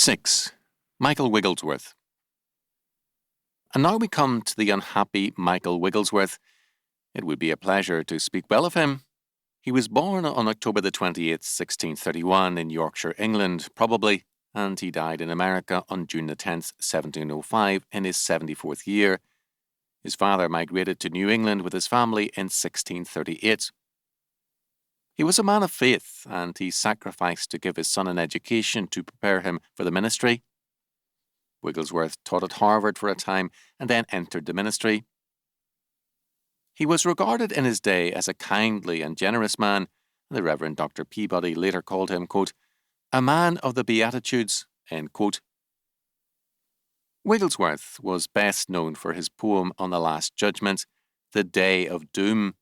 6. Michael Wigglesworth. And now we come to the unhappy Michael Wigglesworth. It would be a pleasure to speak well of him. He was born on October the 28th, 1631 in Yorkshire, England, probably, and he died in America on June the 10th, 1705 in his 74th year. His father migrated to New England with his family in 1638. He was a man of faith, and he sacrificed to give his son an education to prepare him for the ministry. Wigglesworth taught at Harvard for a time and then entered the ministry. He was regarded in his day as a kindly and generous man, and the Reverend Dr. Peabody later called him, quote, a man of the Beatitudes, end quote. Wigglesworth was best known for his poem on the Last Judgment, The Day of Doom,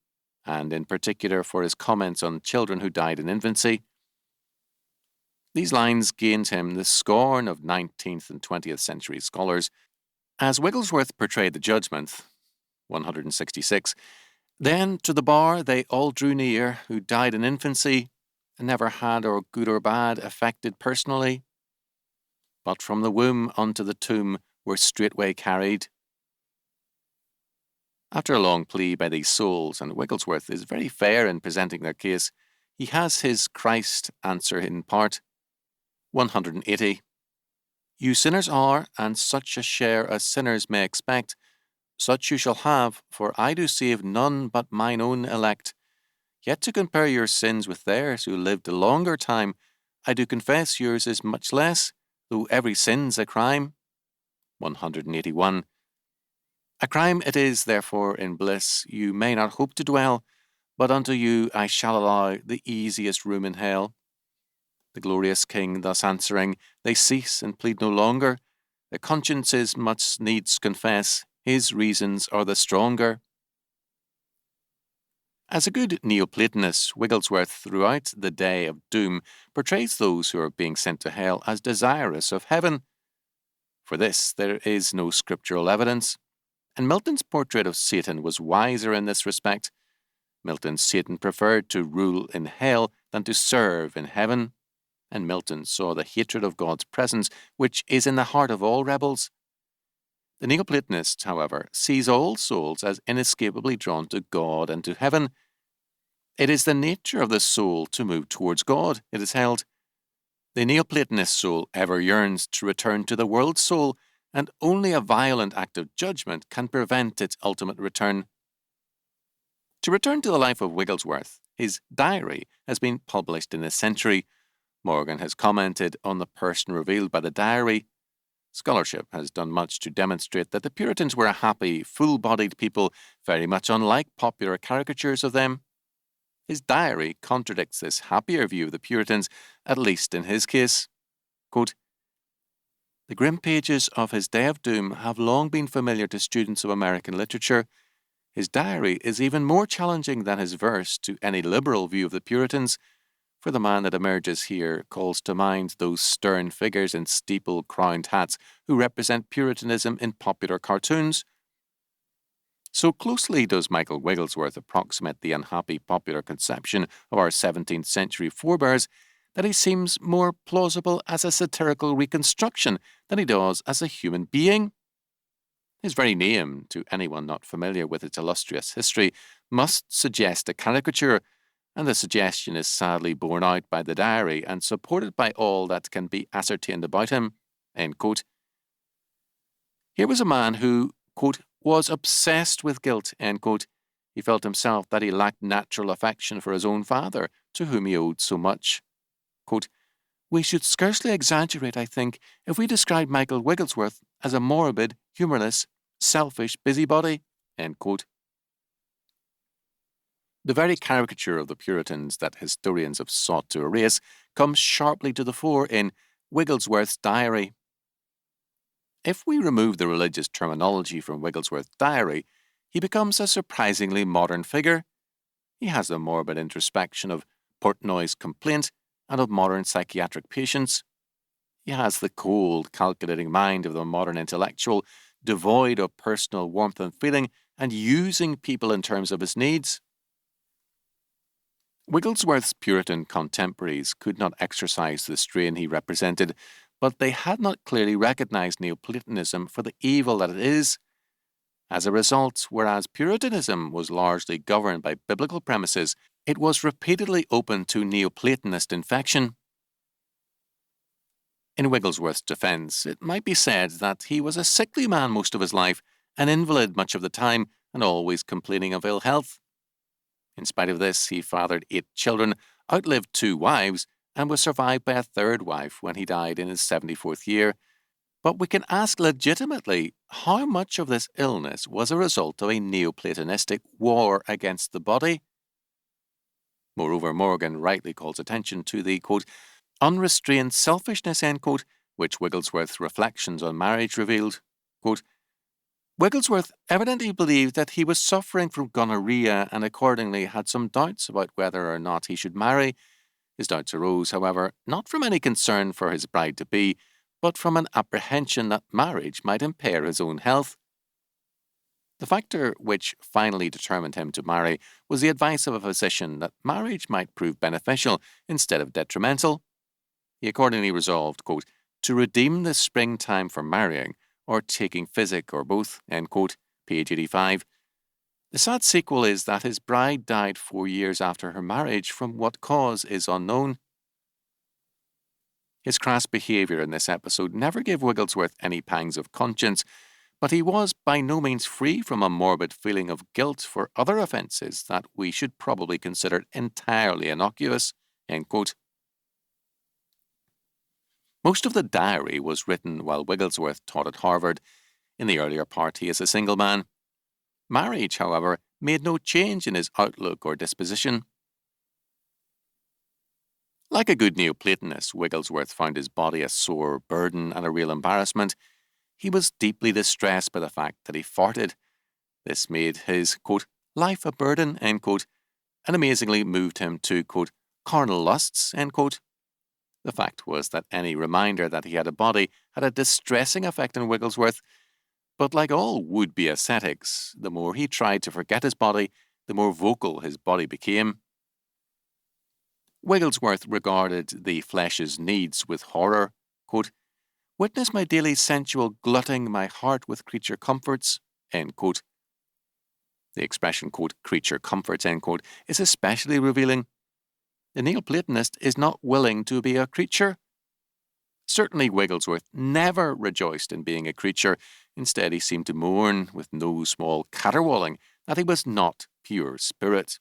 and in particular for his comments on children who died in infancy. These lines gained him the scorn of 19th and 20th century scholars. As Wigglesworth portrayed the judgment, 166, then to the bar they all drew near who died in infancy, and never had or good or bad affected personally, but from the womb unto the tomb were straightway carried. After a long plea by these souls, and Wigglesworth is very fair in presenting their case, he has his Christ answer in part. 180. You sinners are, and such a share as sinners may expect, such you shall have, for I do save none but mine own elect. Yet to compare your sins with theirs who lived a longer time, I do confess yours is much less, though every sin's a crime. 181. A crime it is, therefore, in bliss you may not hope to dwell, but unto you I shall allow the easiest room in hell. The glorious King thus answering, they cease and plead no longer. Their consciences must needs confess, his reasons are the stronger. As a good Neoplatonist, Wigglesworth, throughout The Day of Doom, portrays those who are being sent to hell as desirous of heaven. For this there is no scriptural evidence, and Milton's portrait of Satan was wiser in this respect. Milton's Satan preferred to rule in hell than to serve in heaven, and Milton saw the hatred of God's presence which is in the heart of all rebels. The Neoplatonist, however, sees all souls as inescapably drawn to God and to heaven. It is the nature of the soul to move towards God, it is held. The Neoplatonist soul ever yearns to return to the world soul, and only a violent act of judgment can prevent its ultimate return. To return to the life of Wigglesworth, his diary has been published in this century. Morgan has commented on the person revealed by the diary. Scholarship has done much to demonstrate that the Puritans were a happy, full-bodied people, very much unlike popular caricatures of them. His diary contradicts this happier view of the Puritans, at least in his case. Quote, the grim pages of his Day of Doom have long been familiar to students of American literature. His diary is even more challenging than his verse to any liberal view of the Puritans, for the man that emerges here calls to mind those stern figures in steeple-crowned hats who represent Puritanism in popular cartoons. So closely does Michael Wigglesworth approximate the unhappy popular conception of our 17th century forebears that he seems more plausible as a satirical reconstruction than he does as a human being. His very name, to anyone not familiar with its illustrious history, must suggest a caricature, and the suggestion is sadly borne out by the diary and supported by all that can be ascertained about him. End quote. Here was a man who, quote, was obsessed with guilt, end quote. He felt himself that he lacked natural affection for his own father, to whom he owed so much. Quote, we should scarcely exaggerate, I think, if we describe Michael Wigglesworth as a morbid, humourless, selfish busybody, end quote. The very caricature of the Puritans that historians have sought to erase comes sharply to the fore in Wigglesworth's diary. If we remove the religious terminology from Wigglesworth's diary, he becomes a surprisingly modern figure. He has the morbid introspection of Portnoy's complaint and of modern psychiatric patients. He has the cold, calculating mind of the modern intellectual, devoid of personal warmth and feeling, and using people in terms of his needs. Wigglesworth's Puritan contemporaries could not exercise the strain he represented, but they had not clearly recognized Neoplatonism for the evil that it is. As a result, whereas Puritanism was largely governed by biblical premises, it was repeatedly open to Neoplatonist infection. In Wigglesworth's defence, it might be said that he was a sickly man most of his life, an invalid much of the time, and always complaining of ill health. In spite of this, he fathered 8 children, outlived 2 wives, and was survived by a 3rd wife when he died in his 74th year. But we can ask legitimately how much of this illness was a result of a Neoplatonistic war against the body. Moreover, Morgan rightly calls attention to the, quote, unrestrained selfishness, end quote, which Wigglesworth's reflections on marriage revealed. Quote, Wigglesworth evidently believed that he was suffering from gonorrhea and accordingly had some doubts about whether or not he should marry. His doubts arose, however, not from any concern for his bride-to-be, but from an apprehension that marriage might impair his own health. The factor which finally determined him to marry was the advice of a physician that marriage might prove beneficial instead of detrimental. He accordingly resolved, quote, to redeem the springtime for marrying, or taking physic, or both, end quote, page 85. The sad sequel is that his bride died 4 years after her marriage from what cause is unknown. His crass behaviour in this episode never gave Wigglesworth any pangs of conscience, but he was by no means free from a morbid feeling of guilt for other offences that we should probably consider entirely innocuous, end quote. Most of the diary was written while Wigglesworth taught at Harvard. In the earlier part, he is a single man. Marriage, however, made no change in his outlook or disposition. Like a good Neoplatonist, Wigglesworth found his body a sore burden and a real embarrassment. He was deeply distressed by the fact that he farted. This made his, quote, life a burden, end quote, and amazingly moved him to, quote, carnal lusts, end quote. The fact was that any reminder that he had a body had a distressing effect on Wigglesworth, but like all would-be ascetics, the more he tried to forget his body, the more vocal his body became. Wigglesworth regarded the flesh's needs with horror, quote, witness my daily sensual glutting my heart with creature comforts, end quote. The expression, quote, creature comforts, end quote, is especially revealing. The Neoplatonist is not willing to be a creature. Certainly Wigglesworth never rejoiced in being a creature. Instead, he seemed to mourn, with no small caterwauling, that he was not pure spirit.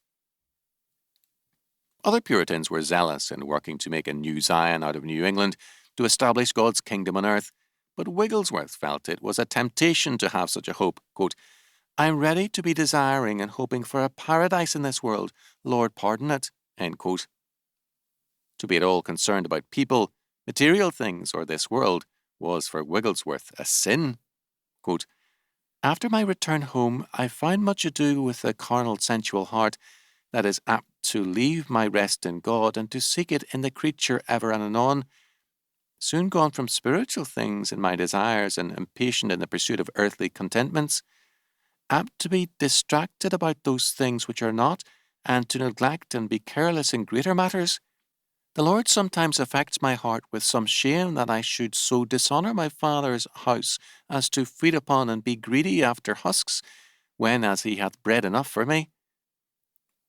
Other Puritans were zealous in working to make a new Zion out of New England, to establish God's kingdom on earth, but Wigglesworth felt it was a temptation to have such a hope. Quote, I am ready to be desiring and hoping for a paradise in this world. Lord, pardon it, end quote. To be at all concerned about people, material things, or this world was for Wigglesworth a sin. Quote, after my return home, I found much ado with a carnal sensual heart that is apt to leave my rest in God and to seek it in the creature ever and anon. Soon gone from spiritual things in my desires and impatient in the pursuit of earthly contentments, apt to be distracted about those things which are not, and to neglect and be careless in greater matters. The Lord sometimes affects my heart with some shame that I should so dishonour my Father's house as to feed upon and be greedy after husks, when as he hath bread enough for me.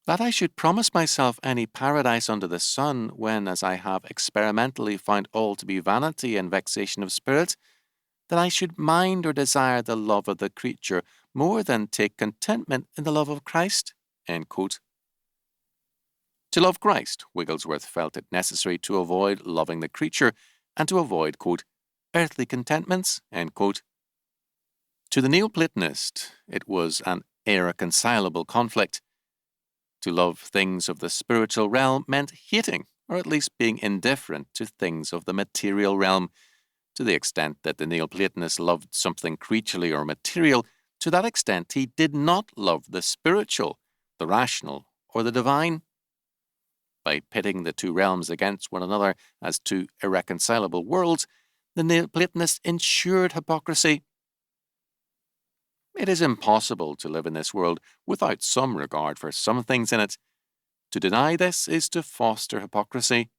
That I should promise myself any paradise under the sun, when as I have experimentally found all to be vanity and vexation of spirit, that I should mind or desire the love of the creature more than take contentment in the love of Christ, end quote. To love Christ, Wigglesworth felt it necessary to avoid loving the creature and to avoid, quote, earthly contentments, end quote. To the Neoplatonist, it was an irreconcilable conflict. To love things of the spiritual realm meant hating, or at least being indifferent to things of the material realm. To the extent that the Neoplatonist loved something creaturely or material, to that extent he did not love the spiritual, the rational, or the divine. By pitting the two realms against one another as two irreconcilable worlds, the Neoplatonist ensured hypocrisy. It is impossible to live in this world without some regard for some things in it. To deny this is to foster hypocrisy.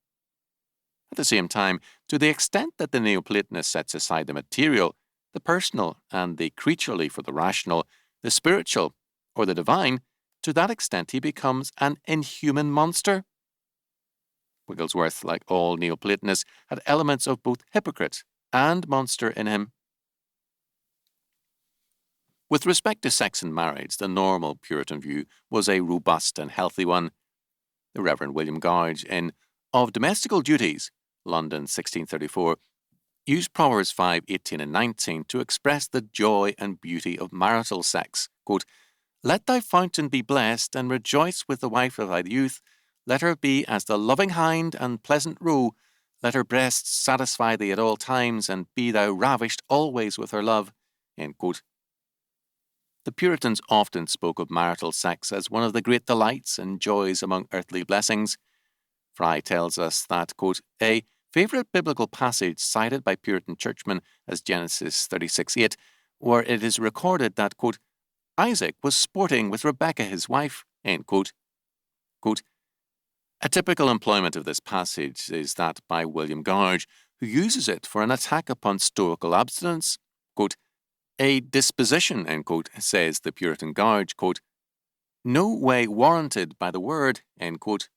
At the same time, to the extent that the Neoplatonist sets aside the material, the personal, and the creaturely for the rational, the spiritual, or the divine, to that extent he becomes an inhuman monster. Wigglesworth, like all Neoplatonists, had elements of both hypocrite and monster in him. With respect to sex and marriage, the normal Puritan view was a robust and healthy one. The Reverend William Gouge, in Of Domestical Duties, London 1634, used Proverbs 5:18 and 19 to express the joy and beauty of marital sex. Quote, "Let thy fountain be blessed, and rejoice with the wife of thy youth. Let her be as the loving hind and pleasant roe. Let her breasts satisfy thee at all times, and be thou ravished always with her love." End quote. The Puritans often spoke of marital sex as one of the great delights and joys among earthly blessings. Fry tells us that, quote, "A favourite biblical passage cited by Puritan churchmen as Genesis 36:8, where it is recorded that, quote, Isaac was sporting with Rebekah his wife," end quote. Quote, a typical employment of this passage is that by William Gouge, who uses it for an attack upon stoical abstinence. Quote, "A disposition," end quote, says the Puritan Gouge, quote, "no way warranted by the word," end quote.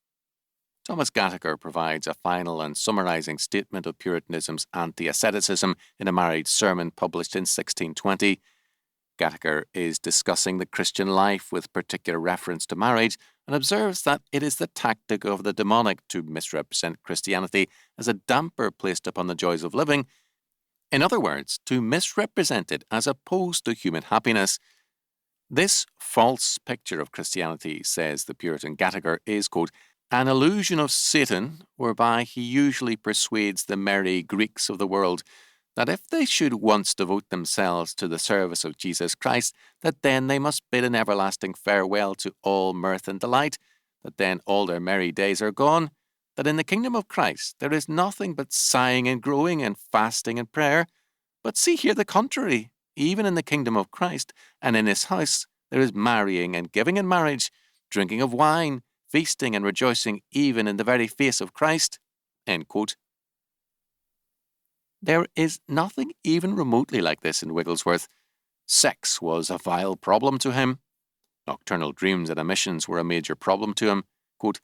Thomas Gataker provides a final and summarizing statement of Puritanism's anti-asceticism in a marriage sermon published in 1620. Gataker is discussing the Christian life with particular reference to marriage and observes that it is the tactic of the demonic to misrepresent Christianity as a damper placed upon the joys of living. In other words, to misrepresent it as opposed to human happiness. This false picture of Christianity, says the Puritan Gataker, is, quote, "an illusion of Satan, whereby he usually persuades the merry Greeks of the world that if they should once devote themselves to the service of Jesus Christ, that then they must bid an everlasting farewell to all mirth and delight, that then all their merry days are gone, that in the kingdom of Christ there is nothing but sighing and groaning and fasting and prayer. But see here the contrary, even in the kingdom of Christ and in his house there is marrying and giving in marriage, drinking of wine, feasting and rejoicing even in the very face of Christ." End quote. There is nothing even remotely like this in Wigglesworth. Sex was a vile problem to him. Nocturnal dreams and emissions were a major problem to him. Quote,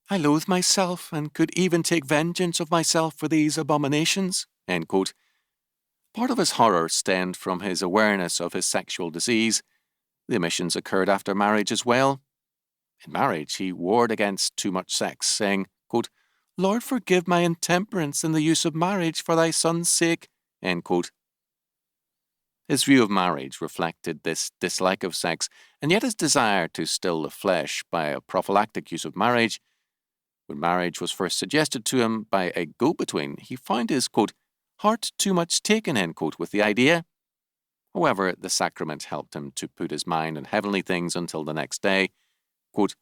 "I loathe myself, and could even take vengeance of myself for these abominations." End quote. Part of his horror stemmed from his awareness of his sexual disease. The emissions occurred after marriage as well. In marriage, he warred against too much sex, saying, quote, "Lord, forgive my intemperance in the use of marriage for thy son's sake." End quote. His view of marriage reflected this dislike of sex, and yet his desire to still the flesh by a prophylactic use of marriage. When marriage was first suggested to him by a go-between, he found his, quote, "heart too much taken," end quote, with the idea. However, the sacrament helped him to put his mind on heavenly things until the next day. Quote,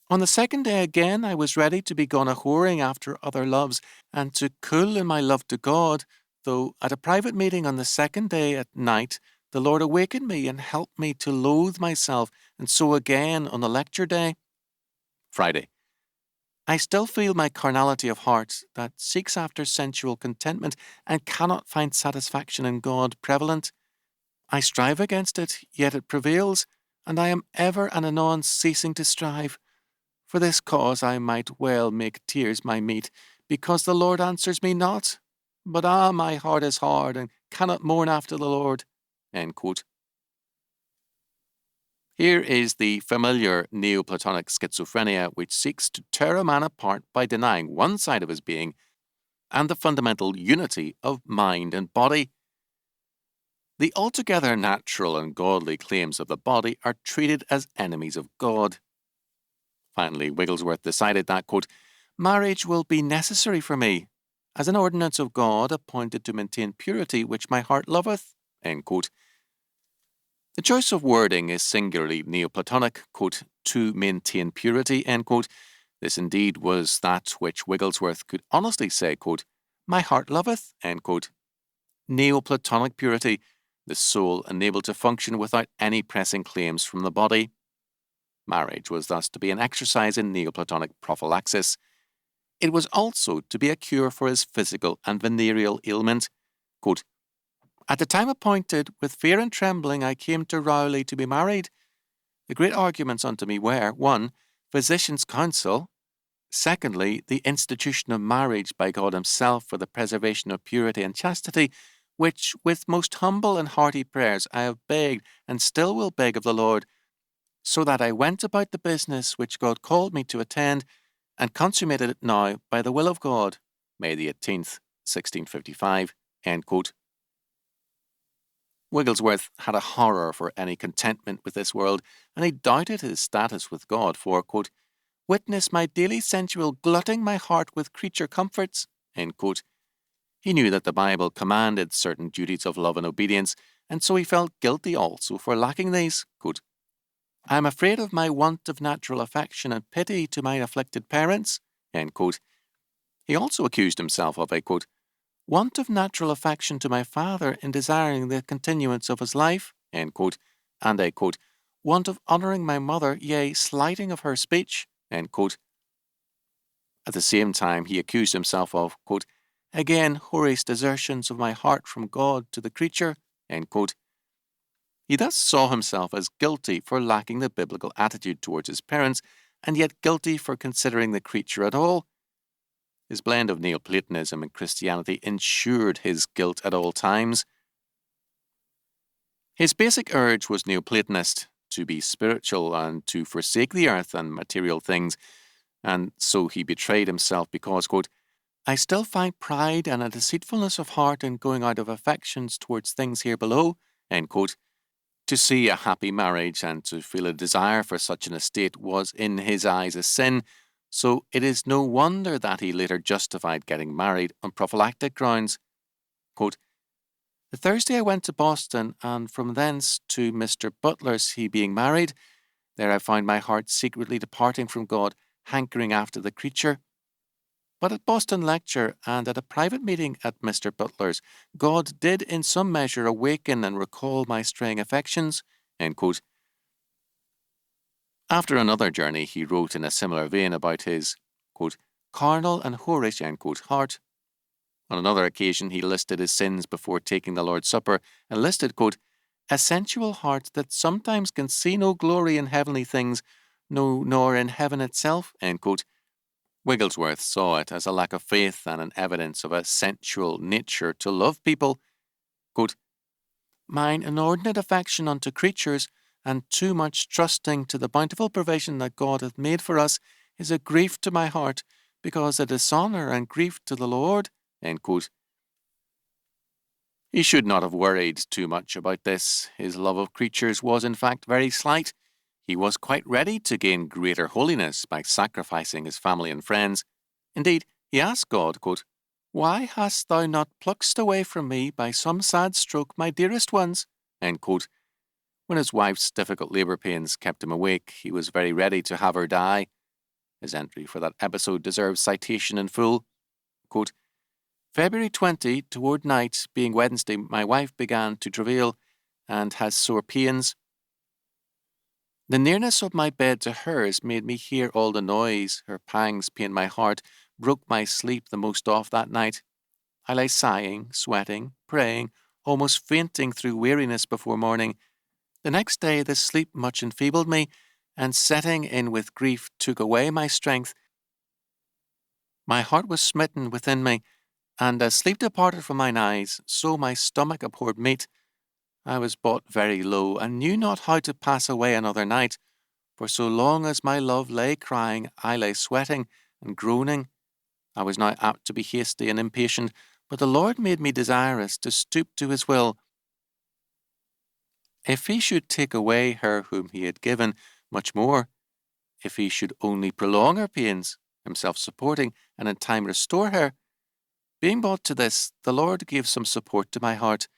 "On the second day again I was ready to be gone a-whoring after other loves, and to cool in my love to God, though at a private meeting on the second day at night the Lord awakened me and helped me to loathe myself, and so again on the lecture day." Friday. "I still feel my carnality of heart, that seeks after sensual contentment and cannot find satisfaction in God, prevalent. I strive against it, yet it prevails, and I am ever and anon ceasing to strive. For this cause I might well make tears my meat, because the Lord answers me not. But my heart is hard, and cannot mourn after the Lord." End quote. Here is the familiar Neoplatonic schizophrenia which seeks to tear a man apart by denying one side of his being and the fundamental unity of mind and body. The altogether natural and godly claims of the body are treated as enemies of God. Finally, Wigglesworth decided that, quote, "marriage will be necessary for me, as an ordinance of God appointed to maintain purity which my heart loveth." End quote. The choice of wording is singularly Neoplatonic, quote, "to maintain purity," end quote. This indeed was that which Wigglesworth could honestly say, quote, "my heart loveth," end quote. Neoplatonic purity, the soul enabled to function without any pressing claims from the body. Marriage was thus to be an exercise in Neoplatonic prophylaxis. It was also to be a cure for his physical and venereal ailment. Quote, "At the time appointed, with fear and trembling, I came to Rowley to be married. The great arguments unto me were, 1. Physician's counsel; secondly, the institution of marriage by God himself for the preservation of purity and chastity, which, with most humble and hearty prayers, I have begged, and still will beg of the Lord, so that I went about the business which God called me to attend, and consummated it now by the will of God, May the 18th, 1655. End quote. Wigglesworth had a horror for any contentment with this world, and he doubted his status with God, for, quote, "Witness my daily sensual glutting my heart with creature comforts." End quote. He knew that the Bible commanded certain duties of love and obedience, and so he felt guilty also for lacking these. Quote, "I am afraid of my want of natural affection and pity to my afflicted parents." End quote. He also accused himself of a, quote, "want of natural affection to my father in desiring the continuance of his life," end quote, and a, quote, "want of honouring my mother, yea, slighting of her speech," end quote. At the same time, he accused himself of, quote, "again, whorish desertions of my heart from God to the creature," end quote. He thus saw himself as guilty for lacking the biblical attitude towards his parents, and yet guilty for considering the creature at all. His blend of Neoplatonism and Christianity ensured his guilt at all times. His basic urge was Neoplatonist, to be spiritual and to forsake the earth and material things, and so he betrayed himself because, quote, "I still find pride and a deceitfulness of heart in going out of affections towards things here below," end quote. To see a happy marriage and to feel a desire for such an estate was in his eyes a sin, so it is no wonder that he later justified getting married on prophylactic grounds. Quote, "The Thursday I went to Boston, and from thence to Mr. Butler's, he being married. There I found my heart secretly departing from God, hankering after the creature. But at Boston lecture and at a private meeting at Mr. Butler's, God did in some measure awaken and recall my straying affections." End quote. After another journey, he wrote in a similar vein about his, quote, "carnal and whorish," end quote, heart. On another occasion, he listed his sins before taking the Lord's Supper, and listed, quote, "a sensual heart that sometimes can see no glory in heavenly things, no, nor in heaven itself," end quote. Wigglesworth saw it as a lack of faith and an evidence of a sensual nature to love people. Quote, "Mine inordinate affection unto creatures, and too much trusting to the bountiful provision that God hath made for us, is a grief to my heart, because a dishonour and grief to the Lord." End quote. He should not have worried too much about this. His love of creatures was in fact very slight. He was quite ready to gain greater holiness by sacrificing his family and friends. Indeed, he asked God, quote, "Why hast thou not plucked away from me by some sad stroke my dearest ones?" End quote. When his wife's difficult labour pains kept him awake, he was very ready to have her die. His entry for that episode deserves citation in full. Quote, "February 20, toward night, being Wednesday, my wife began to travail, and has sore pains. The nearness of my bed to hers made me hear all the noise. Her pangs pained my heart, broke my sleep the most off that night. I lay sighing, sweating, praying, almost fainting through weariness before morning. The next day the sleep much enfeebled me, and setting in with grief took away my strength. My heart was smitten within me, and as sleep departed from mine eyes, so my stomach abhorred meat. I was brought very low, and knew not how to pass away another night. For so long as my love lay crying, I lay sweating and groaning. I was now apt to be hasty and impatient, but the Lord made me desirous to stoop to his will. If he should take away her whom he had given, much more. If he should only prolong her pains, himself supporting, and in time restore her. Being brought to this, the Lord gave some support to my heart.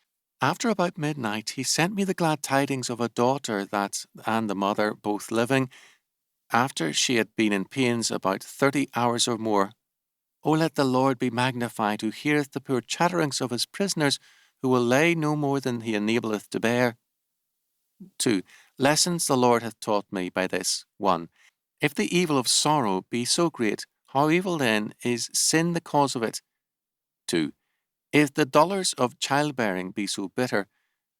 After about midnight, he sent me the glad tidings of a daughter that, and the mother, both living, after she had been in pains about 30 hours or more. O let the Lord be magnified, who heareth the poor chatterings of his prisoners, who will lay no more than he enableth to bear. 2. Lessons the Lord hath taught me by this. 1. If the evil of sorrow be so great, How evil then is sin the cause of it? 2. If the dolours of childbearing be so bitter,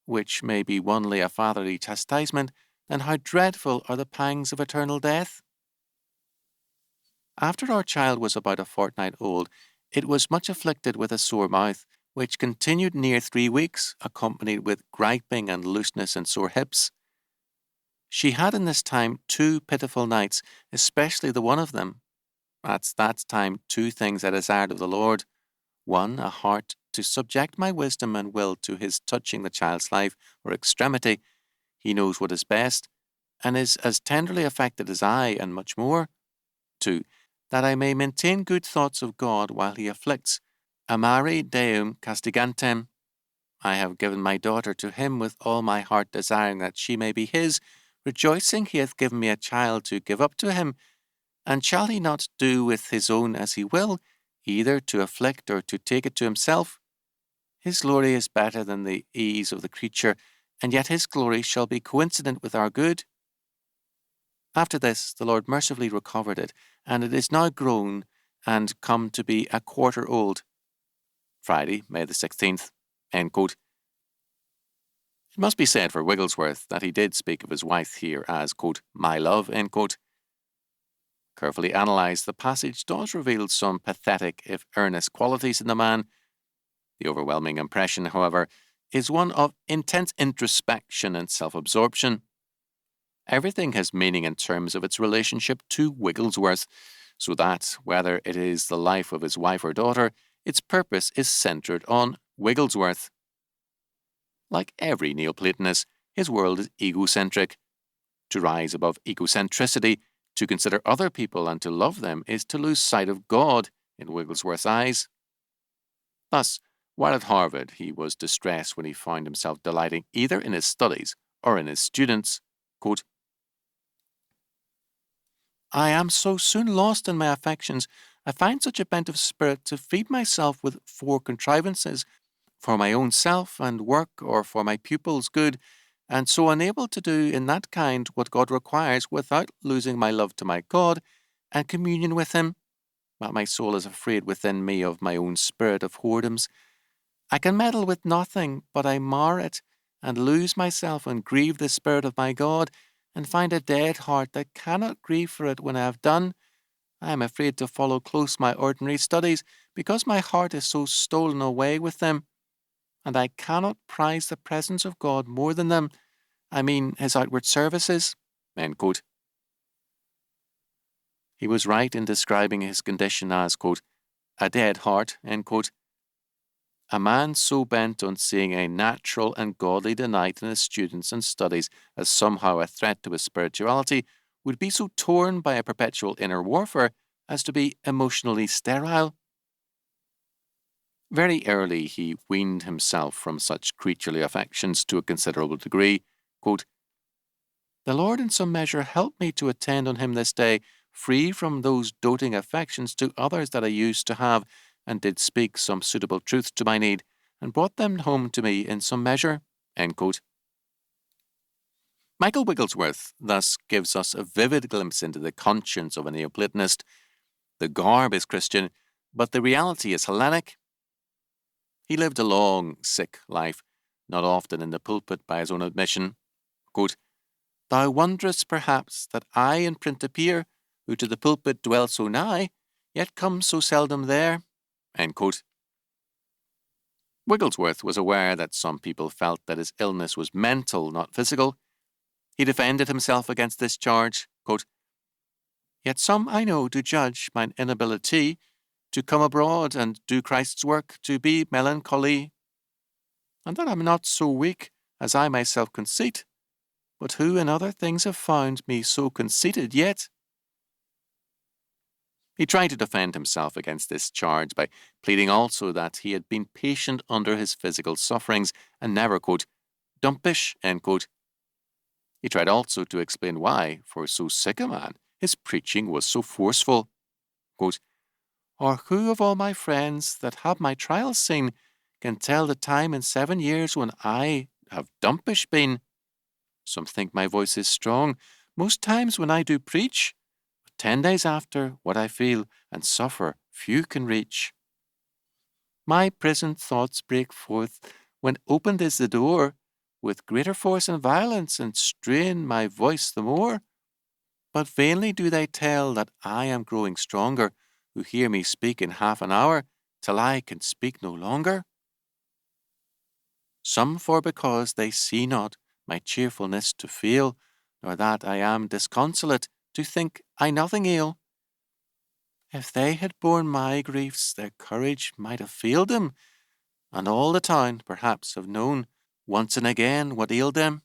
which may be only a fatherly chastisement, then how dreadful are the pangs of eternal death? After our child was about a fortnight old, it was much afflicted with a sore mouth, which continued near 3 weeks, accompanied with griping and looseness and sore hips. She had in this time 2 pitiful nights, especially the one of them. At that time 2 things I desired of the Lord: 1, a heart to subject my wisdom and will to his touching the child's life or extremity. He knows what is best, and is as tenderly affected as I, and much more. 2, that I may maintain good thoughts of God while he afflicts. Amare Deum castigantem. I have given my daughter to him with all my heart, desiring that she may be his, rejoicing he hath given me a child to give up to him. And shall he not do with his own as he will, either to afflict or to take it to himself? His glory is better than the ease of the creature, and yet his glory shall be coincident with our good. After this, the Lord mercifully recovered it, and it is now grown and come to be a quarter old. Friday, May the 16th. End quote. It must be said for Wigglesworth that he did speak of his wife here as, quote, my love, end quote. Carefully analysed, the passage does reveal some pathetic, if earnest, qualities in the man. The overwhelming impression, however, is one of intense introspection and self-absorption. Everything has meaning in terms of its relationship to Wigglesworth, so that, whether it is the life of his wife or daughter, its purpose is centred on Wigglesworth. Like every Neoplatonist, his world is egocentric. To rise above egocentricity, to consider other people and to love them, is to lose sight of God in Wigglesworth's eyes. Thus, while at Harvard, he was distressed when he found himself delighting either in his studies or in his students. Quote, I am so soon lost in my affections, I find such a bent of spirit to feed myself with 4 contrivances, for my own self and work or for my pupils' good, and so unable to do in that kind what God requires without losing my love to my God and communion with him, that my soul is afraid within me of my own spirit of whoredoms. I can meddle with nothing, but I mar it, and lose myself and grieve the spirit of my God, and find a dead heart that cannot grieve for it when I have done. I am afraid to follow close my ordinary studies, because my heart is so stolen away with them, and I cannot prize the presence of God more than them. I mean his outward services. End quote. He was right in describing his condition as, quote, a dead heart, end quote. A man so bent on seeing a natural and godly delight in his students and studies as somehow a threat to his spirituality would be so torn by a perpetual inner warfare as to be emotionally sterile. Very early he weaned himself from such creaturely affections to a considerable degree. Quote, the Lord in some measure helped me to attend on him this day, free from those doting affections to others that I used to have, and did speak some suitable truth to my need, and brought them home to me in some measure. End quote. Michael Wigglesworth thus gives us a vivid glimpse into the conscience of a Neoplatonist. The garb is Christian, but the reality is Hellenic. He lived a long, sick life, not often in the pulpit by his own admission. Quote, thou wonderest perhaps that I in print appear, who to the pulpit dwell so nigh, yet come so seldom there. End quote. Wigglesworth was aware that some people felt that his illness was mental, not physical. He defended himself against this charge. Quote, yet some I know do judge mine inability to come abroad and do Christ's work, to be melancholy, and that I'm not so weak as I myself conceit, but who in other things have found me so conceited yet. He tried to defend himself against this charge by pleading also that he had been patient under his physical sufferings and never, quote, dumpish, end quote. He tried also to explain why, for so sick a man, his preaching was so forceful. Quote, or who of all my friends that have my trials seen can tell the time in 7 years when I have dumpish been? Some think my voice is strong most times when I do preach, 10 days after, what I feel and suffer few can reach. My prisoned thoughts break forth when opened is the door, with greater force and violence, and strain my voice the more. But vainly do they tell that I am growing stronger, who hear me speak in half an hour, till I can speak no longer. Some for because they see not my cheerfulness to feel, nor that I am disconsolate, to think I nothing ail. If they had borne my griefs, their courage might have failed them, and all the town perhaps have known once and again what ailed them.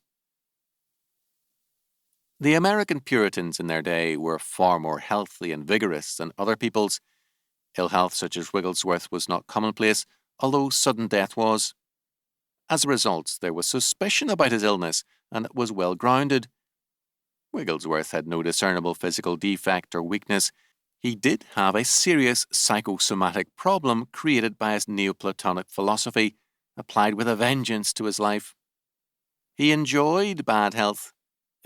The American Puritans in their day were far more healthy and vigorous than other peoples. Ill health such as Wigglesworth was not commonplace, although sudden death was. As a result, there was suspicion about his illness, and it was well grounded. Wigglesworth had no discernible physical defect or weakness. He did have a serious psychosomatic problem created by his Neoplatonic philosophy, applied with a vengeance to his life. He enjoyed bad health.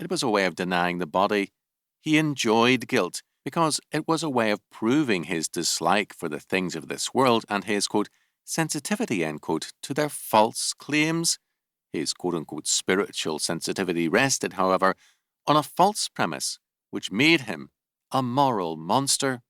It was a way of denying the body. He enjoyed guilt because it was a way of proving his dislike for the things of this world and his, quote, sensitivity, end quote, to their false claims. His, quote-unquote, spiritual sensitivity rested, however, on a false premise which made him a moral monster.